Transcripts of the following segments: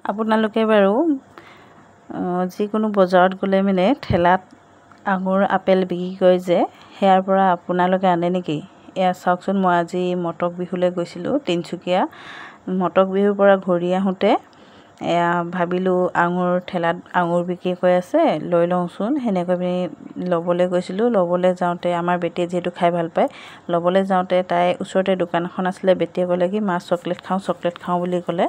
আপোনালোকে বাৰু যিকোনো বজাৰত গ'লে মানে ঠেলাত আঙুৰ আপেল বিক্ৰী কৰে যে সেয়াৰ পৰা আপোনালোকে আনে নেকি? এয়া চাওকচোন, মই আজি মটক বিহুলৈ গৈছিলোঁ তিনিচুকীয়া। মটক বিহুৰ পৰা ঘূৰি আহোঁতে এয়া ভাবিলোঁ আঙুৰ ঠেলাত আঙুৰ বিক্ৰী কৰি আছে, লৈ লওঁচোন। সেনেকৈ পিনি ল'বলৈ গৈছিলোঁ। ল'বলৈ যাওঁতে আমাৰ বেটীয়ে যিহেতু খাই ভাল পায়, ল'বলৈ যাওঁতে তাই ওচৰতে দোকান এখন আছিলে। বেটীয়ে ক'লে কি মা চকলেট খাওঁ বুলি ক'লে।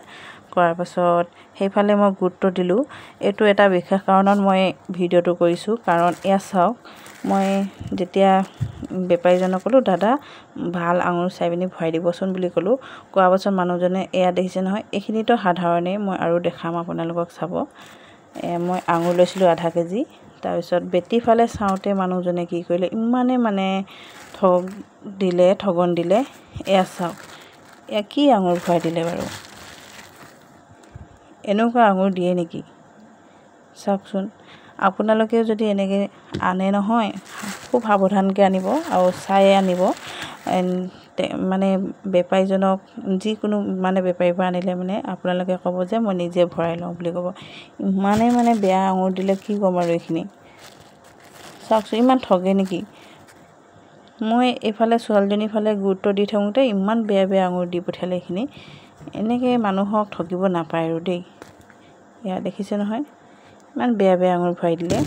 কৰাৰ পাছত সেইফালে মই গুৰুত্ব দিলোঁ। এইটো এটা বিশেষ কাৰণত মই ভিডিঅ'টো কৰিছোঁ, কাৰণ এয়া চাওক, মই যেতিয়া বেপাৰীজনক ক'লোঁ দাদা ভাল আঙুৰ চাই পিনি ভৰাই দিবচোন বুলি ক'লোঁ। কোৱাৰ পাছত মানুহজনে এয়া দেখিছে নহয়, এইখিনিতো সাধাৰণেই, মই আৰু দেখাম আপোনালোকক চাব। মই আঙুৰ লৈছিলোঁ আধা কেজি। তাৰপিছত বেটী ফালে চাওঁতে মানুহজনে কি কৰিলে, ইমানে ঠগন দিলে। এয়া চাওক, এয়া কি আঙুৰ ভৰাই দিলে বাৰু? এনেকুৱা আঙুৰ দিয়ে নেকি? চাওকচোন, আপোনালোকেও যদি এনেকৈ আনে নহয়, খুব সাৱধানকৈ আনিব আৰু চাই আনিব। মানে বেপাৰীজনক যিকোনো বেপাৰীৰ পৰা আনিলে আপোনালোকে ক'ব যে মই নিজে ভৰাই লওঁ বুলি ক'ব। ইমানে বেয়া আঙুৰ দিলে, কি ক'ম আৰু এইখিনি। চাওকচোন, ইমান ঠগে নেকি? মই এইফালে ছোৱালীজনীৰ ফালে গুৰুত্ব দি থাকোঁতে ইমান বেয়া আঙুৰ দি পঠিয়ালে এইখিনি। এনেকৈ মানুহক ঠগিব নাপায় আৰু দেই। এয়া দেখিছে নহয়, ইমান বেয়া আঙুৰ ভৰাই দিলে।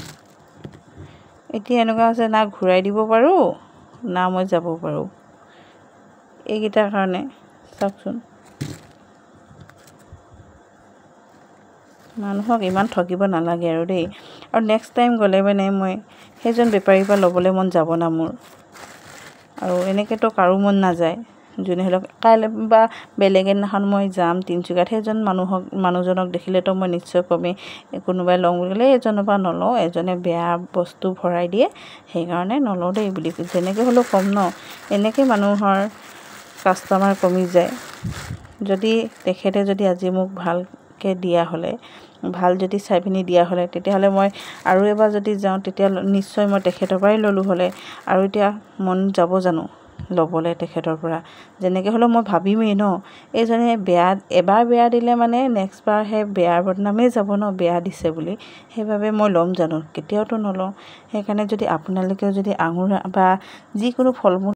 এতিয়া এনেকুৱা হৈছে, না ঘূৰাই দিব পাৰোঁ না মই যাব পাৰোঁ, এইকেইটাৰ কাৰণে। চাওকচোন, মানুহক ইমান ঠগিব নালাগে আৰু দেই। আৰু নেক্সট টাইম গ'লে মই সেইজন বেপাৰীৰ পৰা ল'বলৈ মন যাব না মোৰ। আৰু এনেকৈতো কাৰো মন নাযায়। যোনে হ'লেও কাইলৈ বা বেলেগ এদিনাখন মই যাম তিনিচুকীয়াত, সেইজন মানুহজনক দেখিলেতো মই নিশ্চয় কমেই, কোনোবাই লওঁ বুলি ক'লে এজনৰ পৰা নলওঁ, এজনে বেয়া বস্তু ভৰাই দিয়ে, সেইকাৰণে নলওঁ দেই বুলি যেনেকৈ হ'লেও ক'ম ন। এনেকৈ মানুহৰ কাষ্টমাৰ কমি যায়। যদি তেখেতে যদি আজি মোক ভালকৈ দিয়া হ'লে, ভাল যদি চাই পিনি দিয়া হ'লে, তেতিয়াহ'লে মই আৰু এবাৰ যদি যাওঁ তেতিয়া নিশ্চয় মই তেখেতৰ পৰাই ল'লোঁ হ'লে। আৰু এতিয়া মন যাব জানো ল'বলৈ তেখেতৰ পৰা? যেনেকৈ হ'লেও মই ভাবিমেই ন, এইজনে এবাৰ বেয়া দিলে নেক্সট বাৰ সেই বেয়াৰ বদনামেই যাব ন, বেয়া দিছে বুলি। সেইবাবে মই ল'ম জানো? কেতিয়াওতো নলওঁ। সেইকাৰণে যদি আপোনালোকেও যদি আঙুৰ বা যিকোনো ফল মূল